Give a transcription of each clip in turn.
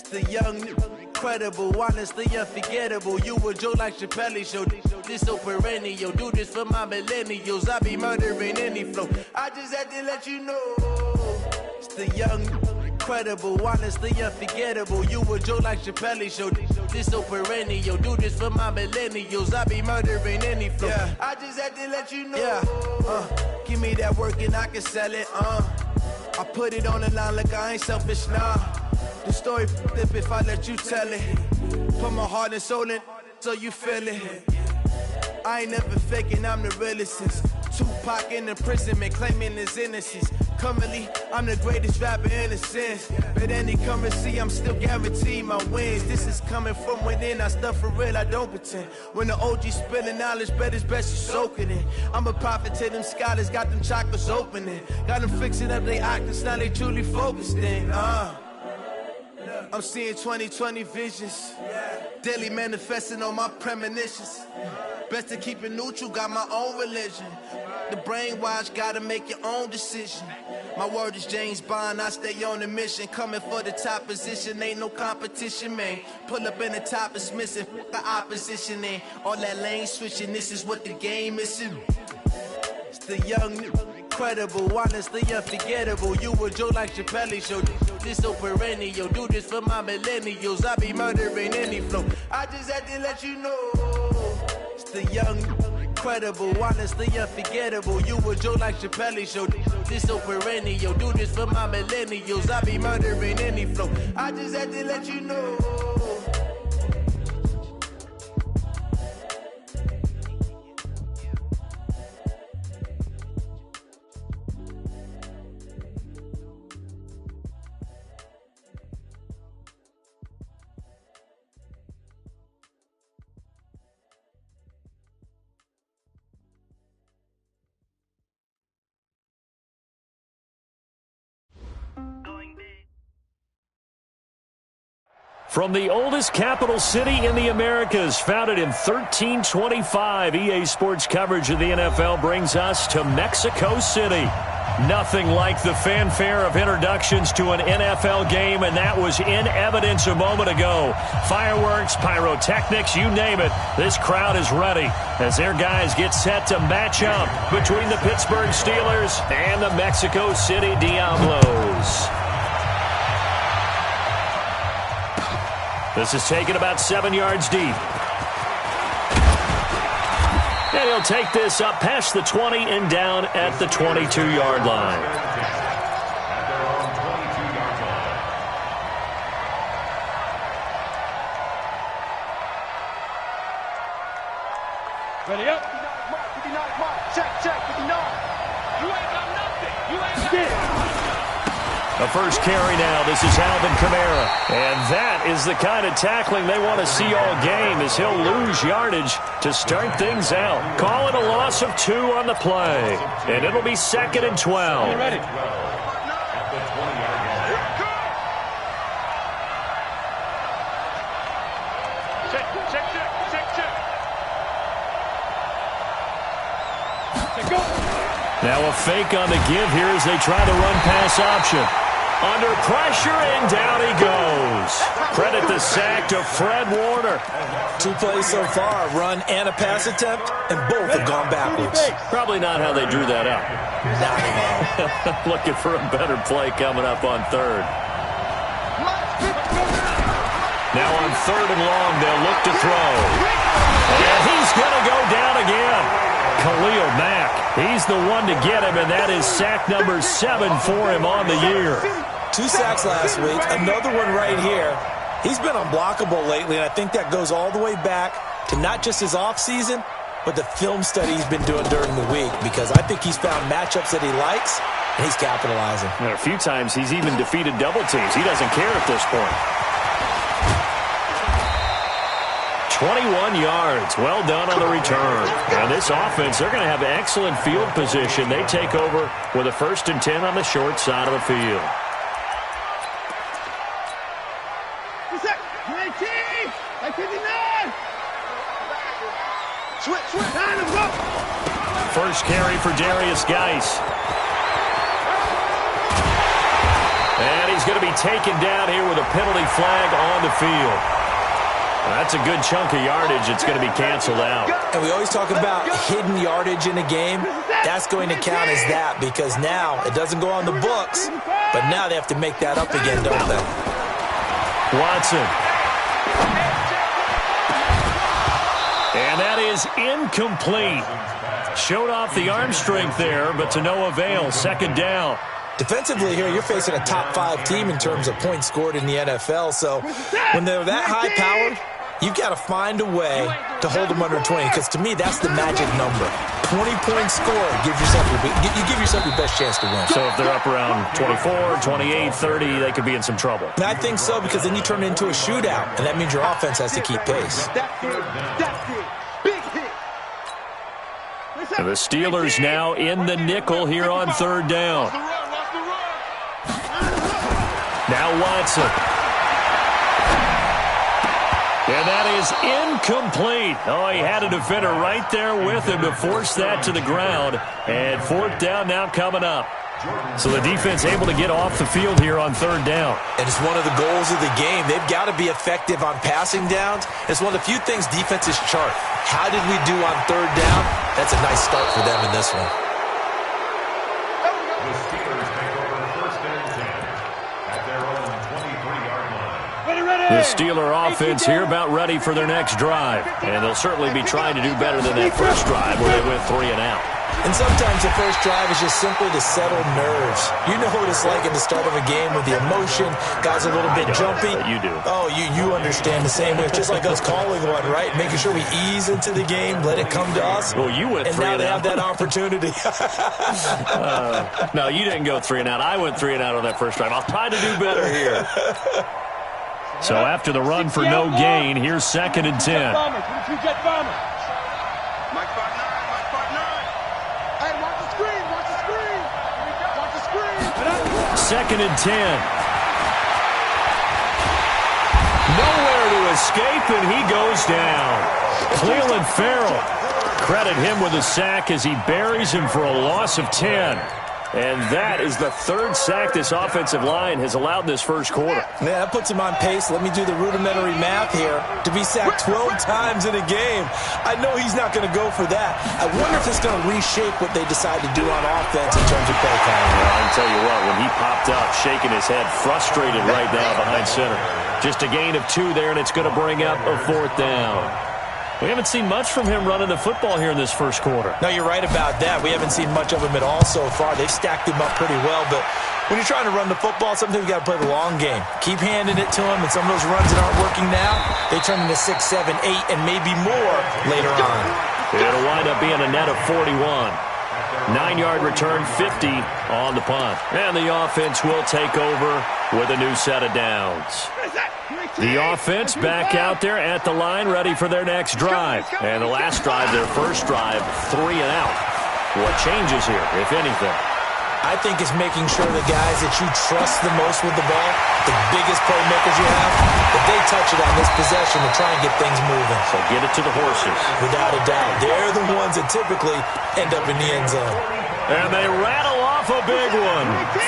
The young, incredible, honestly unforgettable. You a Joe like Chappelle show. This so perennial. Do this for my millennials. I be murdering any flow. I just had to let you know. It's the young, incredible, honestly unforgettable. You a Joe like Chappelle show. This so perennial. Do this for my millennials. I be murdering any flow. Yeah. I just had to let you know. Yeah. Give me that work and I can sell it. I put it on the line like I ain't selfish, nah. The story flip if I let you tell it. Put my heart and soul in so you feel it. I ain't never faking, I'm the realest since Tupac in imprisonment, claiming his innocence. Currently, I'm the greatest rapper in a sense. But any currency, I'm still guaranteed my wins. This is coming from within, I stuff for real, I don't pretend. When the OG spilling knowledge, bet it's best you soak it in. I'm a prophet to them scholars, got them chakras opening. Got them fixing up they octaves, now they truly focused in. I'm seeing 2020 visions. Daily manifesting on my premonitions. Best to keep it neutral, got my own religion. The brainwash, gotta make your own decision. My word is James Bond, I stay on the mission. Coming for the top position, ain't no competition, man. Pull up in the top is missing, the opposition in. All that lane switching, this is what the game is. It's the young, incredible, honestly unforgettable. You a Joe like Chappelle show. This so perennial. Do this for my millennials. I be murdering any flow. I just had to let you know. It's the young, incredible, honestly unforgettable. You a Joe like Chappelle show. This so perennial. Do this for my millennials. I be murdering any flow. I just had to let you know. From the oldest capital city in the Americas, founded in 1325, EA Sports coverage of the NFL brings us to Mexico City. Nothing like the fanfare of introductions to an NFL game, and that was in evidence a moment ago. Fireworks, pyrotechnics, you name it. This crowd is ready as their guys get set to match up between the Pittsburgh Steelers and the Mexico City Diabolos. This is taken about 7 yards deep. And he'll take this up past the 20 and down at the 22-yard line. Ready up. 59 mark. Check. 59. You ain't got nothing. You ain't got nothing. The first carry now. This is Alvin Kamara. And that is the kind of tackling they want to see all game as he'll lose yardage to start things out. Call it a loss of 2 on the play. And it'll be 2nd and 12. Ready. Check. Go. Now a fake on the give here as they try the run-pass option. Under pressure, and down he goes. Credit the sack to Fred Warner. 2 plays so far, run and a pass attempt, and both have gone backwards. Probably not how they drew that up. Not at all. Looking for a better play coming up on 3rd. Now on 3rd and long, they'll look to throw. And he's going to go down again. Khalil Mack, he's the one to get him, and that is sack number 7 for him on the year. 2 sacks last week, another one right here. He's been unblockable lately, and I think that goes all the way back to not just his offseason, but the film study he's been doing during the week, because I think he's found matchups that he likes, and he's capitalizing. And a few times he's even defeated double teams. He doesn't care at this point. 21 yards. Well done on the return. And this offense, they're going to have excellent field position. They take over with a 1st and 10 on the short side of the field. First carry for Darius Geis. And he's going to be taken down here with a penalty flag on the field. That's a good chunk of yardage. It's going to be canceled out. And we always talk about hidden yardage in a game. That's going to count as that because now it doesn't go on the books, but now they have to make that up again, don't they? Watson. And that is incomplete. Showed off the arm strength there, but to no avail. Second down. Defensively here, you're facing a top-5 team in terms of points scored in the NFL. So when they're that high-powered, you've got to find a way to hold them under 20 because, to me, that's the magic number. 20-point score, you give yourself your best chance to win. So if they're up around 24, 28, 30, they could be in some trouble. And I think so because then you turn it into a shootout, and that means your offense has to keep pace. And the Steelers now in the nickel here on third down. Now Watson. And that is incomplete. Oh, he had a defender right there with him to force that to the ground. And fourth down now coming up. So the defense able to get off the field here on third down. And it's one of the goals of the game. They've got to be effective on passing downs. It's one of the few things defenses chart. How did we do on third down? That's a nice start for them in this one. The Steelers take over first and 10 at their own 23-yard line. The Steeler offense here about ready for their next drive. And they'll certainly be trying to do better than that first drive where they went 3 and out. And sometimes the first drive is just simply to settle nerves. You know what it's like at the start of a game with the emotion. Guys are a little bit jumpy. You do. Oh, you understand the same way. It's just like us calling one, right? Making sure we ease into the game, let it come to us. Well, you went 3 and out. And now they have that opportunity. No, you didn't go 3 and out. I went 3 and out on that first drive. I'll try to do better here. So after the run for no gain, here's second and 10. Second and 10. Nowhere to escape, and he goes down. Cleveland Farrell, credit him with a sack as he buries him for a loss of 10. And that is the third sack this offensive line has allowed in this first quarter. Yeah, that puts him on pace. Let me do the rudimentary math here. To be sacked 12 times in a game, I know he's not going to go for that. I wonder if it's going to reshape what they decide to do on offense in terms of play calling. Well, I can tell you what, when he popped up, shaking his head, frustrated right now behind center. Just a gain of 2 there, and it's going to bring up a fourth down. We haven't seen much from him running the football here in this first quarter. No, you're right about that. We haven't seen much of him at all so far. They've stacked him up pretty well, but when you're trying to run the football, sometimes you got to play the long game. Keep handing it to him, and some of those runs that aren't working now, they turn into 6, 7, 8, and maybe more later on. It'll wind up being a net of 41. 9-yard return, 50 on the punt. And the offense will take over with a new set of downs. The offense back out there at the line, ready for their next drive. And the last drive, their first drive, 3 and out. What changes here, if anything? I think it's making sure the guys that you trust the most with the ball, the biggest playmakers you have, that they touch it on this possession to try and get things moving. So get it to the horses. Without a doubt. They're the ones that typically end up in the end zone. And they rattle off a big one.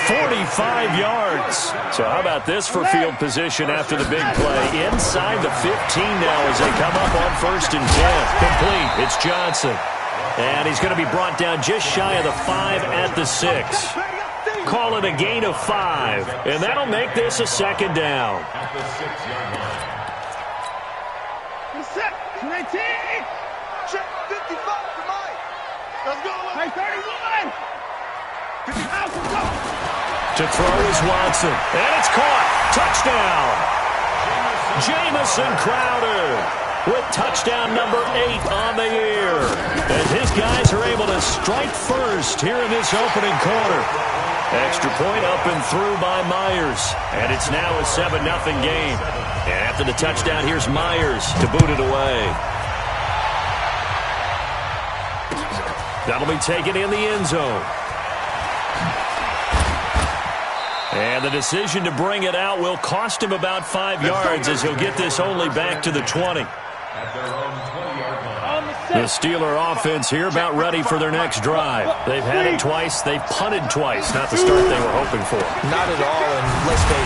45 yards. So how about this for field position after the big play? Inside the 15 now as they come up on first and 10. Complete. It's Johnson. And he's going to be brought down just shy of the 5 at the 6. Call it a gain of 5. And that'll make this a second down. At the 6-yard line. Set. 19. Check 55 for Mike. Let's go. Hey, 31. 55. Let's go. To throw is Watson. And it's caught. Touchdown. Jamison Crowder with touchdown number 8 on the year. And his guys are able to strike first here in this opening quarter. Extra point up and through by Myers. And it's now a 7-0 game. And after the touchdown, here's Myers to boot it away. That'll be taken in the end zone. And the decision to bring it out will cost him about 5 yards as he'll get this only back to the 20. At their own 20-yard line. The Steeler offense here about ready for their next drive. They've had it twice. They've punted twice. Not the start they were hoping for. Not at all, and let's face it.